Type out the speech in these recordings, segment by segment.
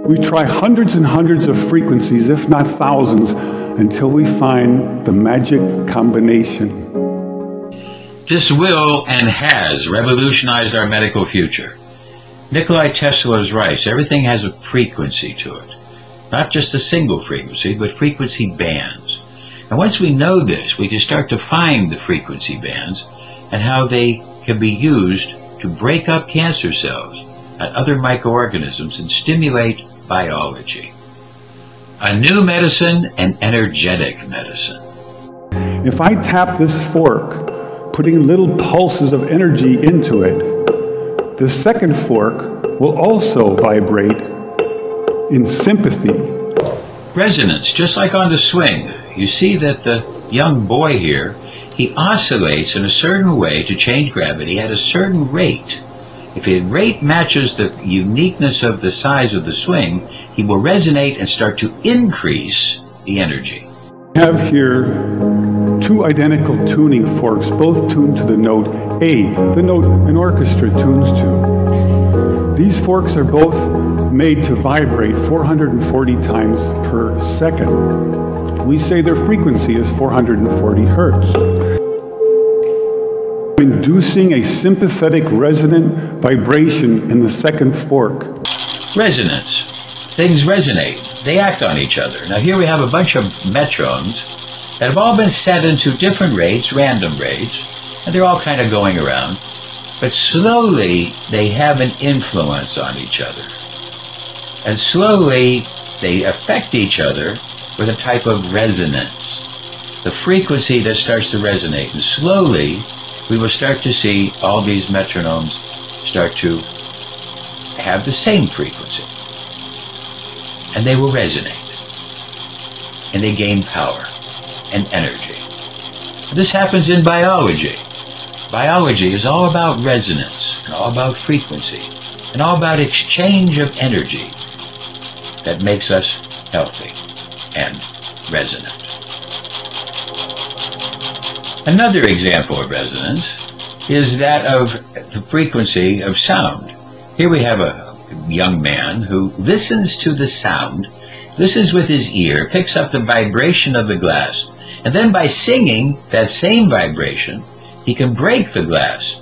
We try hundreds and hundreds of frequencies, if not thousands, until we find the magic combination. This will and has revolutionized our medical future. Nikola Tesla is right. Everything has a frequency to it. Not just a single frequency, but frequency bands. And once we know this, we can start to find the frequency bands and how they can be used to break up cancer cells and other microorganisms and stimulate biology. A new medicine, an energetic medicine. If I tap this fork, putting little pulses of energy into it, the second fork will also vibrate in sympathy. Resonance, just like on the swing. You see that the young boy here, he oscillates in a certain way to change gravity at a certain rate. If the rate matches the uniqueness of the size of the swing, he will resonate and start to increase the energy. I have here two identical tuning forks, both tuned to the note A, the note an orchestra tunes to. These forks are both made to vibrate 440 times per second. We say their frequency is 440 hertz. Inducing a sympathetic resonant vibration in the second fork. Resonance. Things resonate. They act on each other. Now here we have a bunch of metronomes that have all been set into different rates, random rates, and they're all kind of going around. But slowly they have an influence on each other. And slowly they affect each other with a type of resonance. The frequency that starts to resonate. And slowly we will start to see all these metronomes start to have the same frequency. And they will resonate. And they gain power and energy. This happens in biology. Biology is all about resonance, and all about frequency, and all about exchange of energy that makes us healthy and resonant. Another example of resonance is that of the frequency of sound. Here we have a young man who listens to the sound, listens with his ear, picks up the vibration of the glass, and then by singing that same vibration, he can break the glass,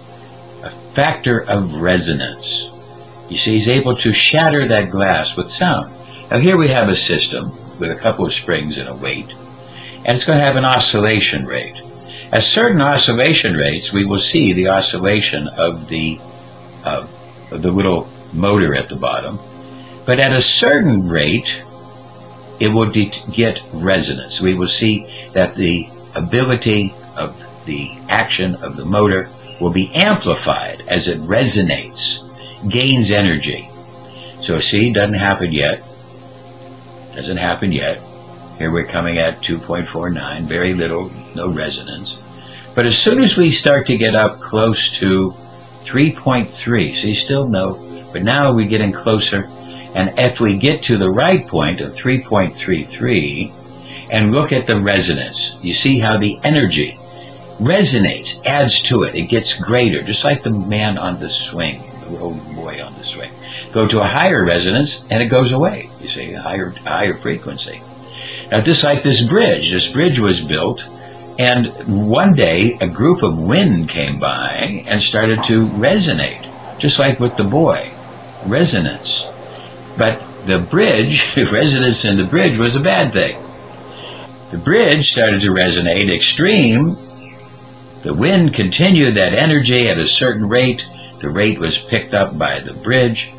a factor of resonance. You see, he's able to shatter that glass with sound. Now here we have a system with a couple of springs and a weight, and it's going to have an oscillation rate. At certain oscillation rates, we will see the oscillation of the little motor at the bottom. But at a certain rate, it will get resonance. We will see that the ability of the action of the motor will be amplified as it resonates, gains energy. So see, doesn't happen yet. Doesn't happen yet. Here we're coming at 2.49, very little, no resonance. But as soon as we start to get up close to 3.3, see, still no, but now we're getting closer. And if we get to the right point of 3.33 and look at the resonance, you see how the energy resonates, adds to it. It gets greater, just like the man on the swing, the little boy on the swing. Go to a higher resonance and it goes away. You see, a higher frequency. Now, just like this bridge was built, and one day a group of wind came by and started to resonate, just like with the boy, resonance. But the bridge, resonance in the bridge was a bad thing. The bridge started to resonate extreme. The wind continued that energy at a certain rate. The rate was picked up by the bridge.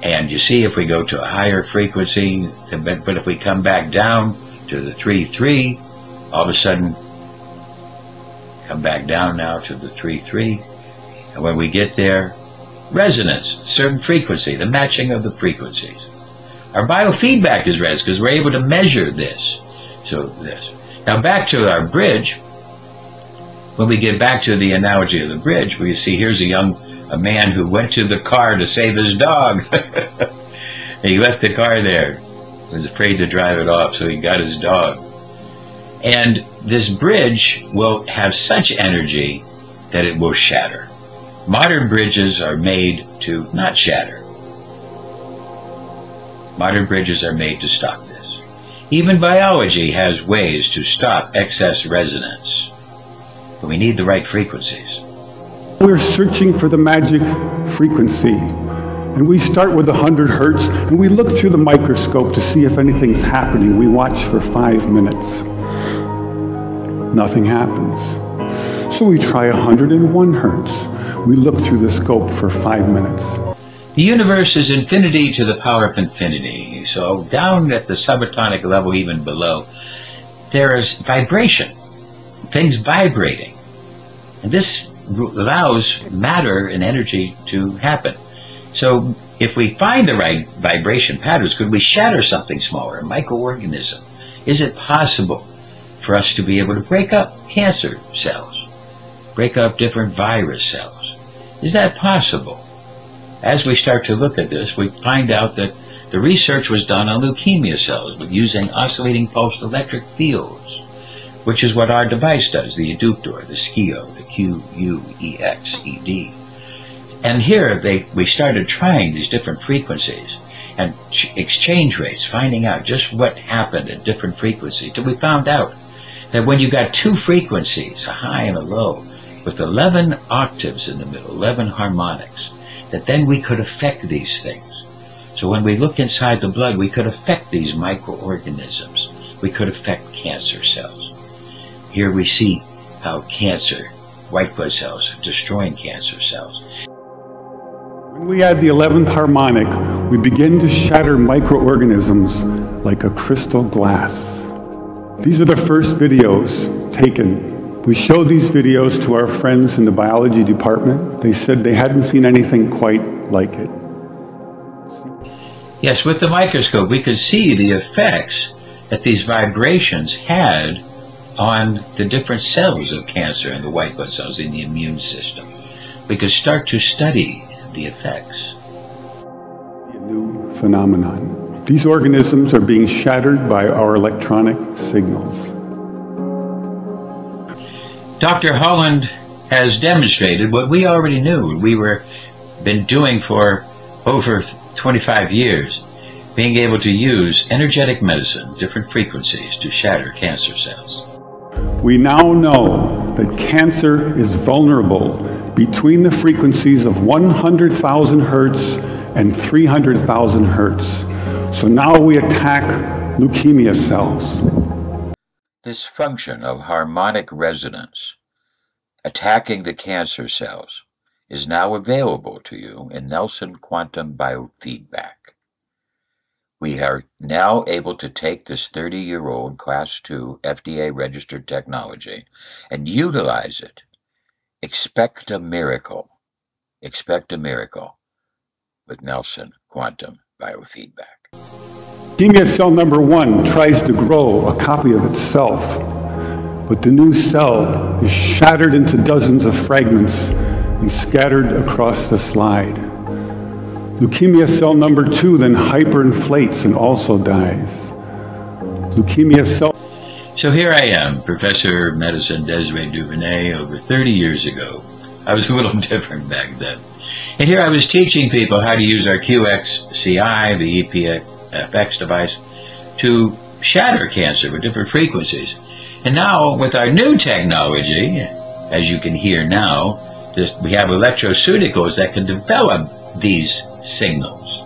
And you see, if we go to a higher frequency, but if we come back down to the 3.3, all of a sudden, come back down now to the 3.3. And when we get there, resonance, certain frequency, the matching of the frequencies. Our biofeedback is resonant because we're able to measure this. So this. Now back to our bridge. When we get back to the analogy of the bridge, we see here's a man who went to the car to save his dog. He left the car there. He was afraid to drive it off, so he got his dog. And this bridge will have such energy that it will shatter. Modern bridges are made to not shatter. Modern bridges are made to stop this. Even biology has ways to stop excess resonance. But we need the right frequencies. We're searching for the magic frequency. And we start with 100 hertz, and we look through the microscope to see if anything's happening. We watch for 5 minutes. Nothing happens. So we try 101 hertz. We look through the scope for 5 minutes. The universe is infinity to the power of infinity. So down at the subatomic level, even below, there is vibration, things vibrating. And this allows matter and energy to happen. So if we find the right vibration patterns, could we shatter something smaller, a microorganism? Is it possible for us to be able to break up cancer cells, break up different virus cells? Is that possible? As we start to look at this, we find out that the research was done on leukemia cells, but using oscillating pulsed electric fields, which is what our device does, the inductor, the SCIO, the QUEXED. And here we started trying these different frequencies and exchange rates, finding out just what happened at different frequencies. So we found out that when you got two frequencies, a high and a low, with 11 octaves in the middle, 11 harmonics, that then we could affect these things. So when we look inside the blood, we could affect these microorganisms. We could affect cancer cells. Here we see how cancer, white blood cells, are destroying cancer cells. When we add the 11th harmonic, we begin to shatter microorganisms like a crystal glass. These are the first videos taken. We showed these videos to our friends in the biology department. They said they hadn't seen anything quite like it. Yes, with the microscope, we could see the effects that these vibrations had on the different cells of cancer and the white blood cells in the immune system. We could start to study the effects. A new phenomenon. These organisms are being shattered by our electronic signals. Dr. Holland has demonstrated what we already knew. Been doing for over 25 years, being able to use energetic medicine, different frequencies, to shatter cancer cells. We now know that cancer is vulnerable between the frequencies of 100,000 hertz and 300,000 hertz. So now we attack leukemia cells. This function of harmonic resonance, attacking the cancer cells, is now available to you in Nelson Quantum Biofeedback. We are now able to take this 30-year-old Class 2 FDA-registered technology and utilize it. Expect a miracle. Expect a miracle with Nelson Quantum Biofeedback. Leukemia cell number 1 tries to grow a copy of itself, but the new cell is shattered into dozens of fragments and scattered across the slide. Leukemia cell number 2 then hyperinflates and also dies. Leukemia cell... So here I am, Professor of Medicine Desiree Duvernay, over 30 years ago. I was a little different back then. And here I was teaching people how to use our QXCI, the EPFX device, to shatter cancer with different frequencies. And now, with our new technology, as you can hear now, we have electroceuticals that can develop these signals.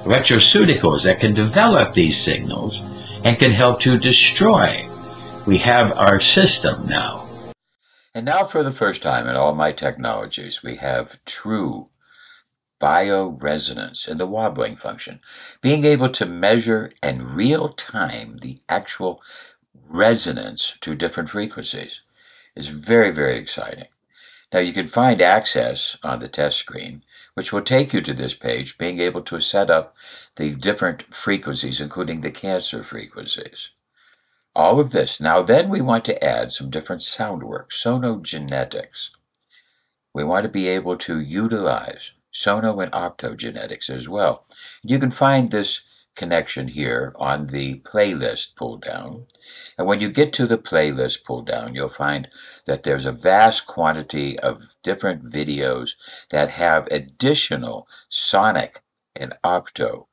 Electroceuticals that can develop these signals and can help to destroy. We have our system now. And now, for the first time in all my technologies, we have true bioresonance in the wobbling function, being able to measure in real time the actual resonance to different frequencies is very, very exciting. Now you can find access on the test screen, which will take you to this page, being able to set up the different frequencies, including the cancer frequencies. All of this. Now then we want to add some different sound work, sonogenetics. We want to be able to utilize sono and optogenetics as well. You can find this connection here on the playlist pull down. And when you get to the playlist pull down, you'll find that there's a vast quantity of different videos that have additional sonic and opto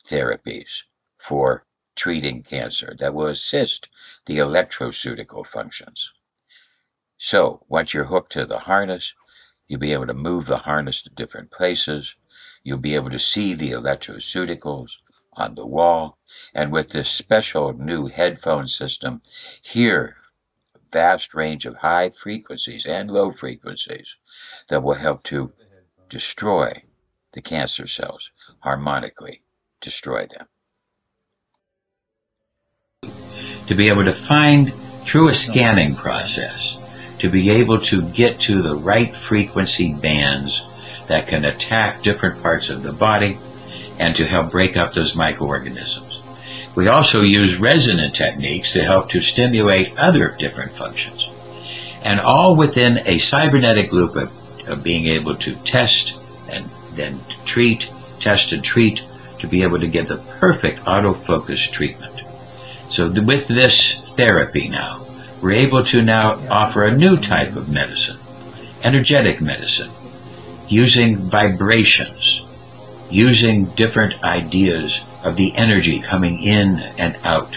therapies for treating cancer that will assist the electroceutical functions. So once you're hooked to the harness, you'll be able to move the harness to different places. You'll be able to see the electroceuticals on the wall. And with this special new headphone system, hear a vast range of high frequencies and low frequencies that will help to destroy the cancer cells, harmonically destroy them. To be able to find, through a scanning process, to be able to get to the right frequency bands that can attack different parts of the body and to help break up those microorganisms. We also use resonant techniques to help to stimulate other different functions. And all within a cybernetic loop of being able to test and then treat, test and treat, to be able to get the perfect autofocus treatment. So with this therapy now, we're able to now offer a new type of medicine, energetic medicine, using vibrations, using different ideas of the energy coming in and out,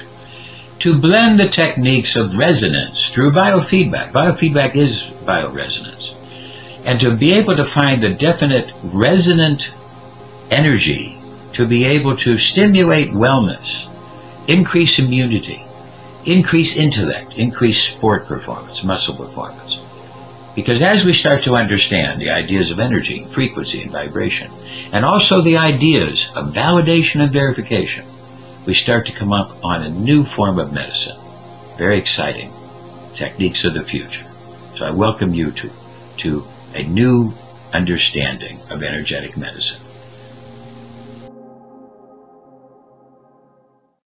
to blend the techniques of resonance through biofeedback. Biofeedback is bioresonance. And to be able to find the definite resonant energy to be able to stimulate wellness, increase immunity, increase intellect, increase sport performance, muscle performance. Because as we start to understand the ideas of energy, frequency, and vibration, and also the ideas of validation and verification, we start to come up on a new form of medicine. Very exciting. Techniques of the future. So I welcome you to a new understanding of energetic medicine.